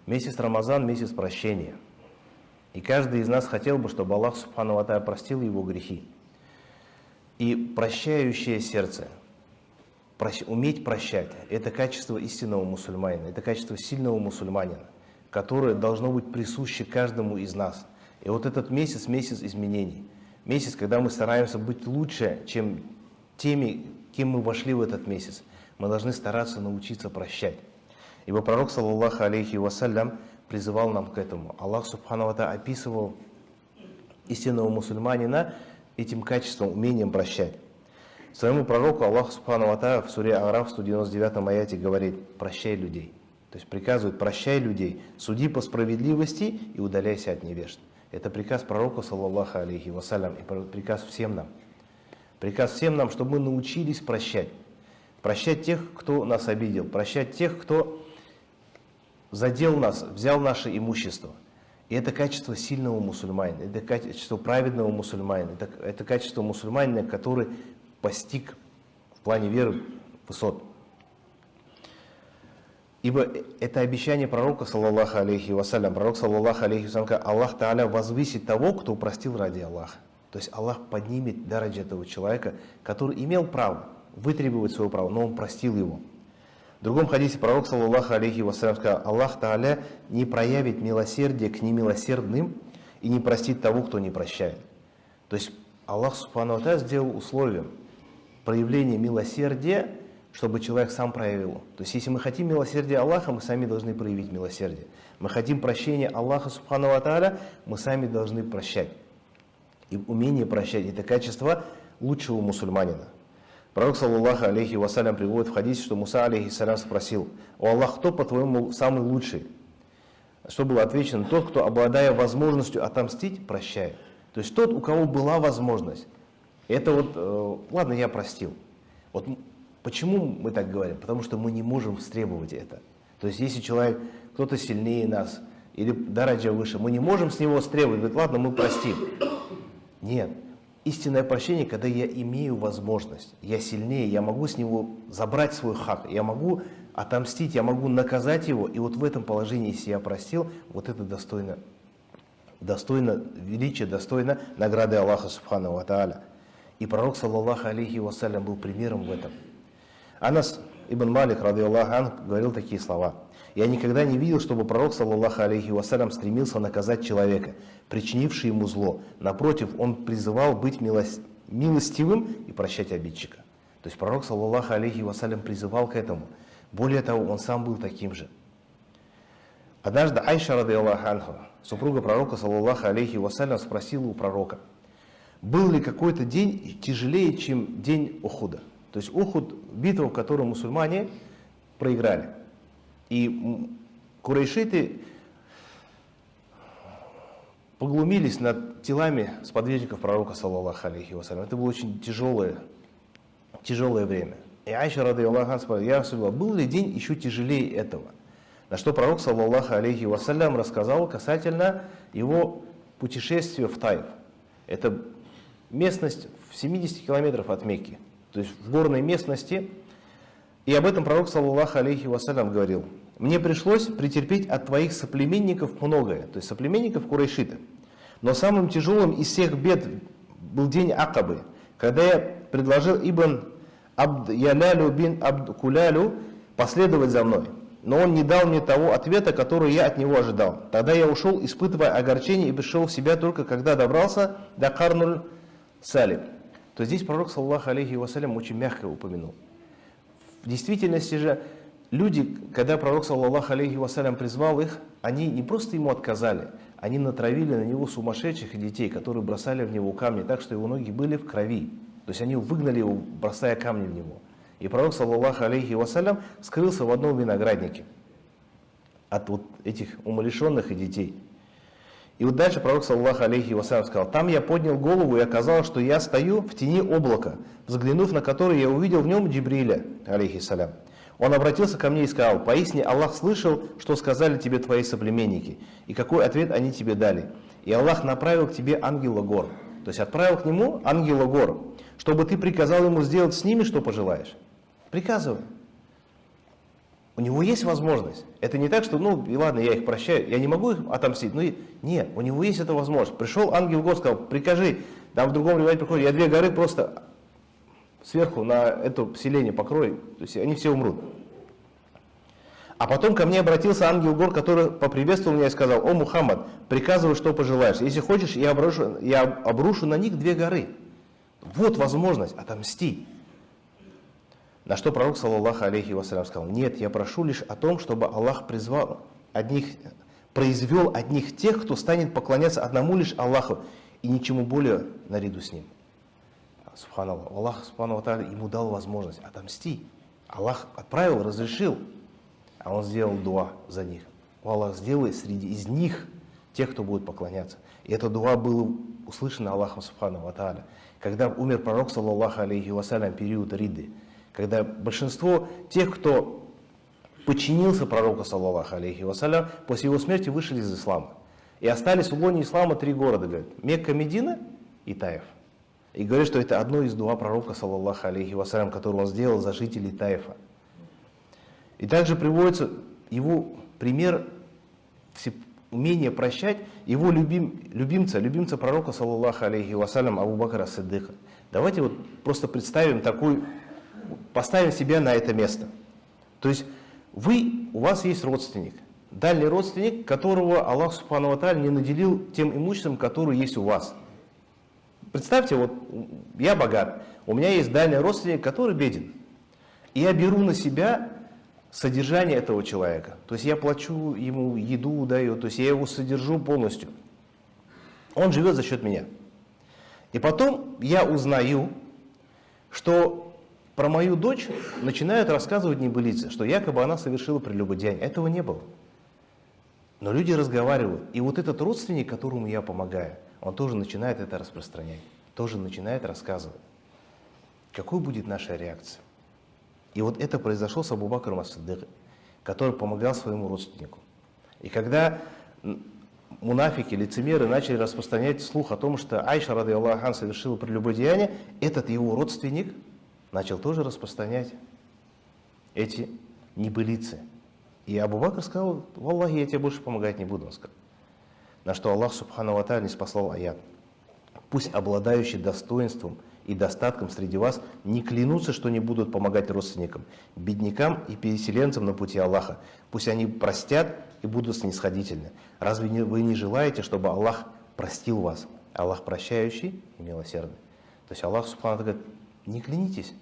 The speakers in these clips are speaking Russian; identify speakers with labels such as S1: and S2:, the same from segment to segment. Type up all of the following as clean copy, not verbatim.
S1: Месяц Рамазан – месяц прощения. И каждый из нас хотел бы, чтобы Аллах Субхану ва Тааля простил его грехи. И прощающее сердце, уметь прощать – это качество истинного мусульманина, это качество сильного мусульманина, которое должно быть присуще каждому из нас. И вот этот месяц – месяц изменений. Месяц, когда мы стараемся быть лучше, чем теми, кем мы вошли в этот месяц. Мы должны стараться научиться прощать. Ибо пророк, саллаллаху алейхи вассалям, призывал нам к этому. Аллах Субхану ва Тааля описывал истинного мусульманина этим качеством, умением прощать. Своему пророку Аллах Субхану ва Тааля в суре А'раф в 199 аяте говорит: прощай людей. То есть приказывает: прощай людей, суди по справедливости и удаляйся от невежд. Это приказ пророка, саллаллаху алейхи вассалям, и приказ всем нам. Приказ всем нам, чтобы мы научились прощать. Прощать тех, кто нас обидел, прощать тех, кто задел нас, взял наше имущество. И это качество сильного мусульманина, это качество праведного мусульманина, это качество мусульманина, который постиг в плане веры высот. Ибо это обещание пророка, саллаллаху алейхи вассалям. Пророк, саллаллаху алейхи вассалям, Аллах Тааля возвысит того, кто простил ради Аллаха. То есть Аллах поднимет дараджу этого человека, который имел право вытребовать свое право, но он простил его. В другом хадисе пророк, саллаллаху алейхи вассалям, сказал: Аллах Тааля не проявит милосердие к немилосердным и не простит того, кто не прощает. То есть Аллах Субхану ва Тааля сделал условием проявления милосердия, чтобы человек сам проявил. То есть если мы хотим милосердия Аллаха, мы сами должны проявить милосердие. Мы хотим прощения Аллаха Субхану ва Тааля, мы сами должны прощать. И умение прощать – это качество лучшего мусульманина. Пророк, саллаллаху алейхи вассалям, приводит в хадисе, что Муса, алейхиссалям, спросил: «О Аллах, кто, по-твоему, самый лучший?» Что было отвечено: тот, кто, обладая возможностью отомстить, прощает. То есть тот, у кого была возможность. Это вот, ладно, я простил. Вот почему мы так говорим? Потому что мы не можем встребовать это. То есть если человек, кто-то сильнее нас, или дараджа выше, мы не можем с него стребовать, говорит: ладно, мы простим. Нет. Истинное прощение, когда я имею возможность, я сильнее, я могу с него забрать свой хак, я могу отомстить, я могу наказать его, и вот в этом положении, если я простил, вот это достойно величия, достойно награды Аллаха Субхану ва Тааля. И пророк, саллаллаху алейхи вассалям, был примером в этом. Анас ибн Малик, радийаллаху анху, говорил такие слова: «Я никогда не видел, чтобы пророк, саллаллаху алейхи вассалям, стремился наказать человека, причинивший ему зло. Напротив, он призывал быть милостивым и прощать обидчика». То есть пророк, саллаллаху алейхи вассалям, призывал к этому. Более того, он сам был таким же. Однажды Айша, радийаллаху анха, супруга пророка, саллаллаху алейхи вассалям, спросила у пророка: был ли какой-то день тяжелее, чем день Ухуда? То есть Ухуд – битва, в которой мусульмане проиграли. И курайшиты поглумились над телами сподвижников пророка, саллаллаху алейхи вассалям. Это было очень тяжелое время. И Айша, радийаллаху анха, спросила: я Расулаллах, был ли день еще тяжелее этого? На что пророк, саллаллаху алейхи вассалям, рассказал касательно его путешествия в Таиф. Это местность в 70 километров от Мекки, то есть в горной местности. И об этом пророк, саллаллаху алейхи вассалям, говорил: мне пришлось претерпеть от твоих соплеменников многое, то есть соплеменников курайшита. Но самым тяжелым из всех бед был день Акабы, когда я предложил Ибн Абд-Ялялю бин Абд-Кулялю последовать за мной. Но он не дал мне того ответа, который я от него ожидал. Тогда я ушел, испытывая огорчение, и пришел в себя только когда добрался до Карнуль-Салиб. То здесь пророк, саллаллаху алейхи вассалям, очень мягко упомянул. В действительности же люди, когда пророк, саллаллаху алейхи вассалям, призвал их, они не просто ему отказали, они натравили на него сумасшедших и детей, которые бросали в него камни так, что его ноги были в крови. То есть они выгнали его, бросая камни в него. И пророк, саллаллаху алейхи вассалям, скрылся в одном винограднике от вот этих умалишенных и детей. И вот дальше пророк, саллаллаху алейхи вассалям, сказал: там я поднял голову, и оказалось, что я стою в тени облака, взглянув на который, я увидел в нем Джибриля, алейхиссалям. Он обратился ко мне и сказал: поистине Аллах слышал, что сказали тебе твои соплеменники, и какой ответ они тебе дали. И Аллах направил к тебе ангела гор. То есть отправил к нему ангела гор, чтобы ты приказал ему сделать с ними, что пожелаешь. Приказывай. У него есть возможность. Это не так, что, ну, и ладно, я их прощаю, я не могу их отомстить. Ну, нет, у него есть эта возможность. Пришел ангел Гор, сказал, прикажи, там в другом ревате приходит, я 2 горы просто сверху на это селение покрою, то есть они все умрут. А потом ко мне обратился ангел Гор, который поприветствовал меня и сказал, о, Мухаммад, приказывай, что пожелаешь. Если хочешь, я обрушу на них 2 горы. Вот возможность, отомсти. На что пророк, саллаллаху алейхи вассалям, сказал, нет, я прошу лишь о том, чтобы Аллах произвел одних тех, кто станет поклоняться одному лишь Аллаху и ничему более наряду с ним. Субханаллах, Аллах субхану ва тааля ему дал возможность отомсти. Аллах отправил, разрешил, а он сделал дуа за них. Аллах, сделай среди из них тех, кто будет поклоняться. И это дуа было услышано Аллахом субхану ва тааля. Когда умер пророк, саллаллаху алейхи вассалям, период Риды, когда большинство тех, кто подчинился пророку, саллаллаху алейхи вассалям, после его смерти вышли из ислама. И остались в лоне ислама 3 города, говорят, Мекка, Медина и Таиф. И говорят, что это одно из дуа пророка, саллаллаху алейхи вассалям, которое он сделал за жителей Таифа. И также приводится его пример умение прощать его любимца пророка, саллаллаху алейхи вассалям, Абу Бакра ас-Сиддика. Давайте вот просто представим поставим себя на это место. То есть у вас есть родственник, дальний родственник, которого Аллах субхану ва тааля не наделил тем имуществом, которое есть у вас. Представьте, вот я богат, у меня есть дальний родственник, который беден. И я беру на себя содержание этого человека. То есть я плачу ему еду, даю, то есть я его содержу полностью. Он живет за счет меня. И потом я узнаю, что про мою дочь начинают рассказывать небылицы, что якобы она совершила прелюбодеяние. Этого не было. Но люди разговаривают. И вот этот родственник, которому я помогаю, он тоже начинает это распространять, тоже начинает рассказывать. Какой будет наша реакция? И вот это произошло с Абу Бакром ас-Сиддиком, который помогал своему родственнику. И когда мунафики, лицемеры начали распространять слух о том, что Айша, ради Аллаху анха, совершила прелюбодеяние, этот его родственник начал тоже распространять эти небылицы. И Абу Бакр сказал, валлахи, я тебе больше помогать не буду. Он сказал. На что Аллах субхану ва тааля ниспослал аят. Пусть обладающие достоинством и достатком среди вас не клянутся, что не будут помогать родственникам, беднякам и переселенцам на пути Аллаха. Пусть они простят и будут снисходительны. Разве вы не желаете, чтобы Аллах простил вас? Аллах прощающий и милосердный. То есть Аллах субхану ва тааля говорит, не клянитесь.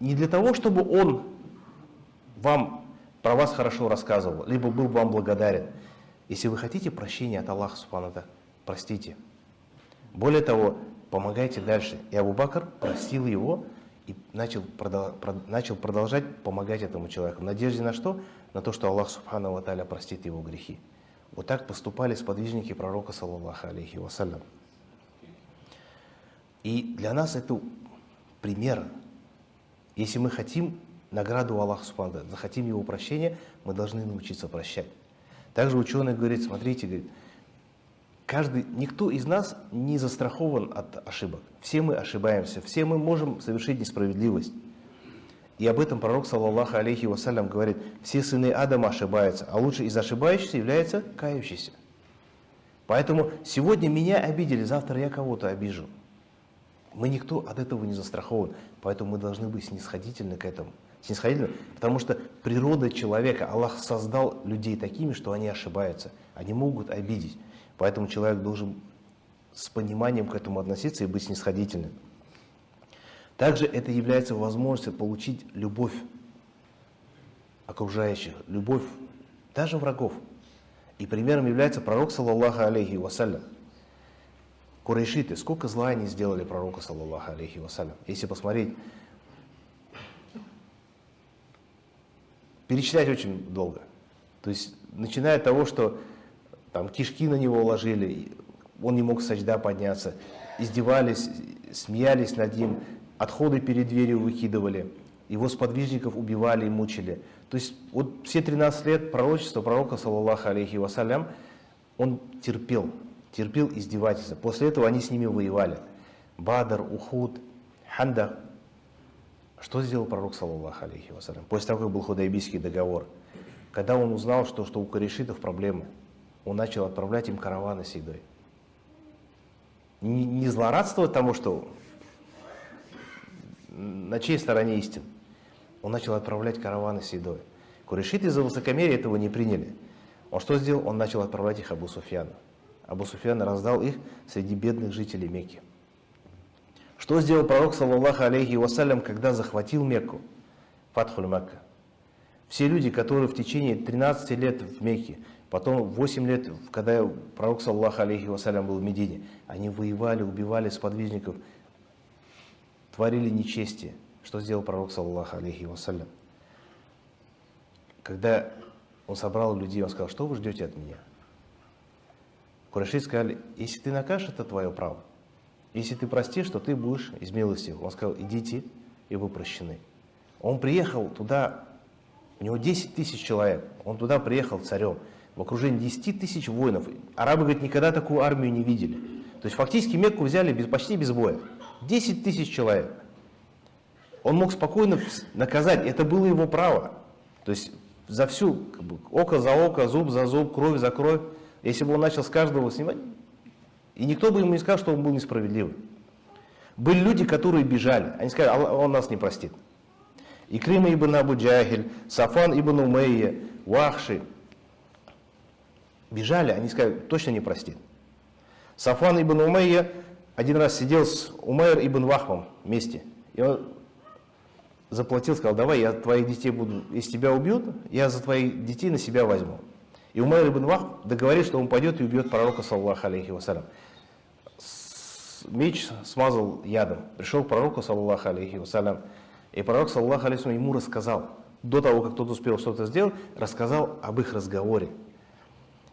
S1: Не для того, чтобы Он вам про вас хорошо рассказывал, либо был вам благодарен. Если вы хотите прощения от Аллаха субхану ва тааля, простите. Более того, помогайте дальше. И Абу Бакр простил его и начал продолжать помогать этому человеку. В надежде на что? На то, что Аллах субхану ва тааля простит его грехи. Вот так поступали сподвижники пророка, саллаллаху алейхи вассалям. И для нас это пример. Если мы хотим награду Аллаха субхану ва тааля, захотим его прощения, мы должны научиться прощать. Также ученый говорит, смотрите, говорит, никто из нас не застрахован от ошибок. Все мы ошибаемся, все мы можем совершить несправедливость. И об этом пророк, саллаллаху алейхи вассалям, говорит, все сыны Адама ошибаются, а лучше из ошибающихся является кающийся. Поэтому сегодня меня обидели, завтра я кого-то обижу. Мы никто от этого не застрахован, поэтому мы должны быть снисходительны к этому. Снисходительны, потому что природа человека, Аллах создал людей такими, что они ошибаются, они могут обидеть. Поэтому человек должен с пониманием к этому относиться и быть снисходительным. Также это является возможностью получить любовь окружающих, любовь даже врагов. И примером является пророк, саллаллаху алейхи вассалям. Курайшиты, сколько зла они сделали пророку, саллаллаху алейхи вассалям. Если посмотреть, перечислять очень долго. То есть, начиная от того, что там кишки на него ложили, он не мог с саджда подняться, издевались, смеялись над ним, отходы перед дверью выкидывали, его сподвижников убивали и мучили. То есть вот все 13 лет пророчества пророка, саллаллаху алейхи вассалям, он терпел издевательства. После этого они с ними воевали. Бадр, Ухуд, Хандах. Что сделал пророк, саллаллаху алейхи вассалям, после того, как был Худайбийский договор? Когда он узнал, что у корешитов проблемы, он начал отправлять им караваны с едой. Не злорадствовать тому, что на чьей стороне истин. Он начал отправлять караваны с едой. Курешиты из-за высокомерия этого не приняли. Он что сделал? Он начал отправлять их Абу Суфьяну. Абу Суфьян раздал их среди бедных жителей Мекки. Что сделал пророк, саллаллаху алейхи вассалям, когда захватил Мекку? Фатхуль Мекка. Все люди, которые в течение 13 лет в Мекке, потом 8 лет, когда пророк, саллаллаху алейхи вассалям, был в Медине, они воевали, убивали сподвижников, творили нечестие. Что сделал пророк, саллаллаху алейхи вассалям? Когда он собрал людей, он сказал: что вы ждете от меня? Курайши сказали: если ты накажешь, это твое право. Если ты простишь, то ты будешь из милости. Он сказал: идите, и вы прощены. Он приехал туда, у него 10 тысяч человек, он туда приехал царем, в окружении 10 тысяч воинов. Арабы, говорят, никогда такую армию не видели. То есть фактически Мекку взяли почти без боя. 10 тысяч человек. Он мог спокойно наказать, это было его право. То есть за всю, око за око, зуб за зуб, кровь за кровь. Если бы он начал с каждого снимать, и никто бы ему не сказал, что он был несправедливый. Были люди, которые бежали. Они сказали: он нас не простит. Икрима ибн Абу Джахиль, Сафан ибн Умейя, Вахши. Бежали, они сказали: точно не простит. Сафан ибн Умейя один раз сидел с Умейр ибн Вахбом вместе. И он заплатил, сказал: давай, я твоих детей буду, если тебя убьют, я за твоих детей на себя возьму. И Умейр ибн Вахб договорился, что он пойдет и убьет пророка, саллаллаху алейхи вассалям. Меч смазал ядом. Пришел к пророку, саллаллаху алейхи вассалям, и пророк, саллаллаху алейхи вассалям, ему рассказал, до того, как тот успел что-то сделать, рассказал об их разговоре.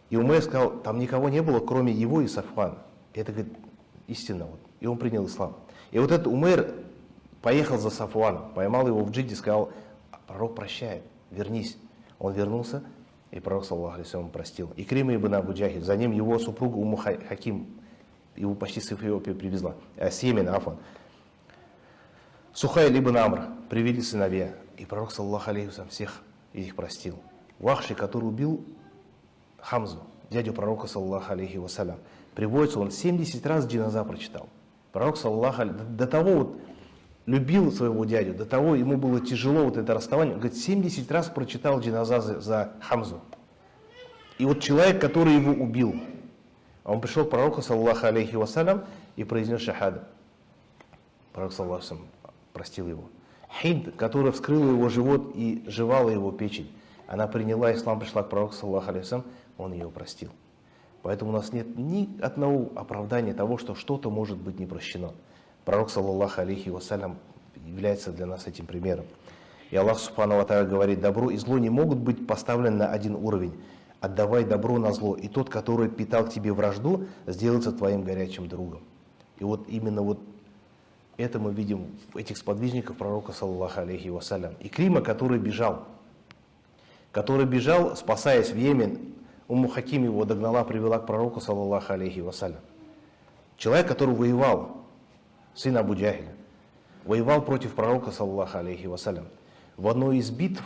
S1: И Умейр сказал: там никого не было, кроме его и Сафвана. И это, говорит, истина. Вот. И он принял ислам. И вот этот Умейр поехал за Сафваном, поймал его в Джидде, сказал: пророк прощает, вернись. Он вернулся, и пророк, саллаллаху алейхи вассалям, простил. Икрима ибн Абу Джахиль, за ним его супруга Умму Хаким, его почти с Эфиопии привезла, с Йемена, Афан. Сухайль ибн Амр, привели сыновья, и пророк, саллаллаху алейхи вассалям, всех их простил. Вахши, который убил Хамзу, дядю пророка, саллаллаху алейхи вассалям, приводится, он 70 раз джиназа прочитал. Пророк, саллаллаху алейхи, до того вот любил своего дядю, до того ему было тяжело вот это расставание, он говорит, 70 раз прочитал джиназа за Хамзу. И вот человек, который его убил, он пришел к пророку, саллаллаху алейхи вассалям, и произнес шахаду. Пророк, саллаллаху алейхи вассалям, простил его. Хинд, которая вскрыла его живот и жевала его печень, она приняла ислам, пришла к пророку, саллаллаху алейхи вассалям, он ее простил. Поэтому у нас нет ни одного оправдания того, что что-то может быть не прощено. Пророк, саллаллаху алейхи вассалям, является для нас этим примером. И Аллах субхану ва тааля говорит: добро и зло не могут быть поставлены на один уровень. Отдавай добро на зло, и тот, который питал к тебе вражду, сделается твоим горячим другом. И вот именно вот это мы видим в этих сподвижников пророка, саллаллаху алейхи вассалям. Икрима, который бежал, спасаясь в Йемен, Умму Хаким его догнала, привела к пророку, саллаллаху алейхи вассалям. Человек, который воевал, сын Абу Джахиля, воевал против пророка, саллаллаху алейхи вассалям. В одной из битв,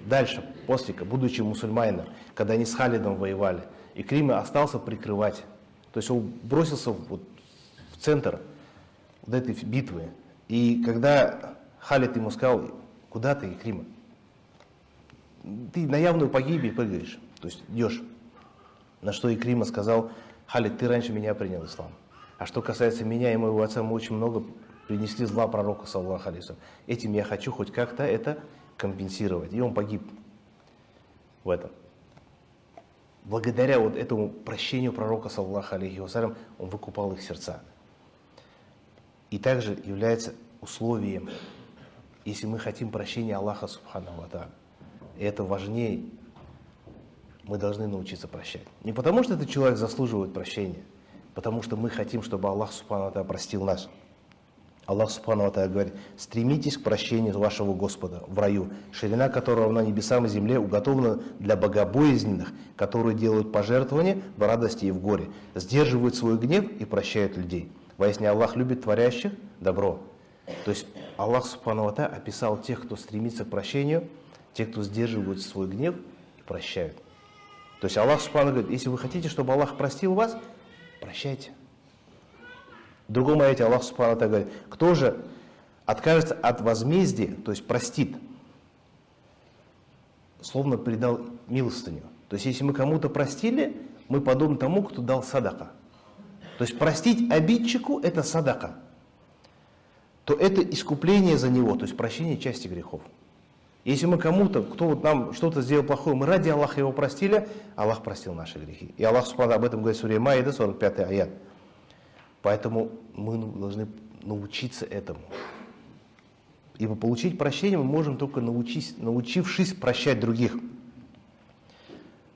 S1: дальше, после, будучи мусульманином, когда они с Халидом воевали, Икрима остался прикрывать. То есть он бросился вот в центр вот этой битвы. И когда Халид ему сказал: куда ты, Икрима? Ты на явную погибель прыгаешь, то есть идешь. На что Икрима сказал: Халид, ты раньше меня принял ислам. А что касается меня и моего отца, мы очень много принесли зла пророку, саллаллаху алейхи вассалям. Этим я хочу хоть как-то это компенсировать. И он погиб в этом. Благодаря вот этому прощению пророка, саллаллаху алейхи вассалям, он выкупал их сердца. И также является условием, если мы хотим прощения Аллаха субхану ва тааля, и это важнее, мы должны научиться прощать. Не потому, что этот человек заслуживает прощения, потому что мы хотим, чтобы Аллах субхану ва тааля простил нас. Аллах субхану ва тааля говорит: стремитесь к прощению вашего Господа в раю, ширина которого равна небесам и земле, уготована для богобоязненных, которые делают пожертвования в радости и в горе, сдерживают свой гнев и прощают людей. Воистине Аллах любит творящих добро. То есть Аллах Субхану ва Тааля описал тех, кто стремится к прощению, тех, кто сдерживает свой гнев и прощают. То есть Аллах Субхану говорит, если вы хотите, чтобы Аллах простил вас, прощайте. В другом аяте Аллах Субхану ва Тааля говорит, кто же откажется от возмездия, то есть простит, словно предал милостыню. То есть если мы кому-то простили, мы подобны тому, кто дал садака. То есть простить обидчику – это садака. То это искупление за него, то есть прощение части грехов. Если мы кому-то, кто вот нам что-то сделал плохое, мы ради Аллаха его простили, Аллах простил наши грехи. И Аллах Субхану об этом говорит в суре Маида, 45 аят. Поэтому мы должны научиться этому. Ибо получить прощение мы можем только научившись прощать других.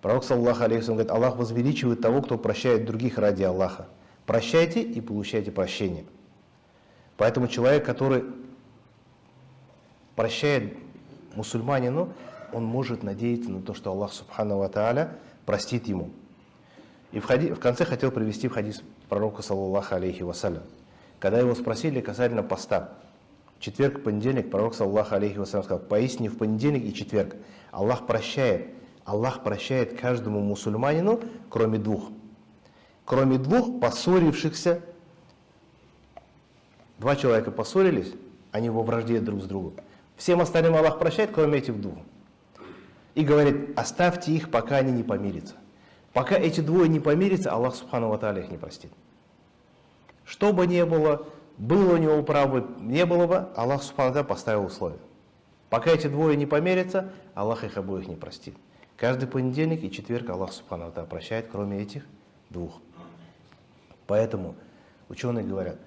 S1: Пророк, саллаллаху алейхи ва саллям, говорит, Аллах возвеличивает того, кто прощает других ради Аллаха. Прощайте и получайте прощение. Поэтому человек, который прощает мусульманину, он может надеяться на то, что Аллах Субхану ва Тааля простит ему. И в конце хотел привести в хадис пророка, саллаллаху алейхи ва саллям. Когда его спросили касательно поста, в четверг, понедельник, пророк, саллаллаху алейхи ва саллям, сказал, поистине в понедельник и четверг Аллах прощает каждому мусульманину, кроме двух. Кроме двух поссорившихся. Два человека поссорились, они во вражде друг с другом. Всем остальным Аллах прощает, кроме этих двух. И говорит, оставьте их, пока они не помирятся. Пока эти двое не помирятся, Аллах Субхану ва Тааля их не простит. Что бы ни было у него право, не было бы, Аллах Субхану ва Тааля поставил условия. Пока эти двое не помирятся, Аллах их обоих не простит. Каждый понедельник и четверг Аллах Субхану ва Тааля прощает, кроме этих двух. Поэтому ученые говорят,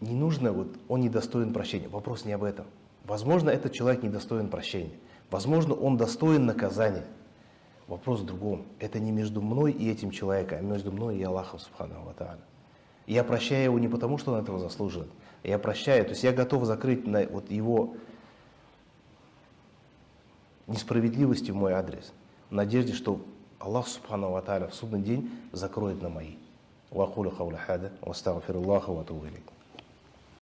S1: не нужно, он недостоин прощения. Вопрос не об этом. Возможно, этот человек недостоин прощения. Возможно, он достоин наказания. Вопрос в другом. Это не между мной и этим человеком, а между мной и Аллахом Субхану ва Тааля. Я прощаю его не потому, что он этого заслуживает. Я прощаю, то есть я готов закрыть на его несправедливости в мой адрес, в надежде, что Аллах Субхану ва Тааля в судный день закроет на мои. Ва акулу каули хада, ва астагфируллаха ва атубу илейх.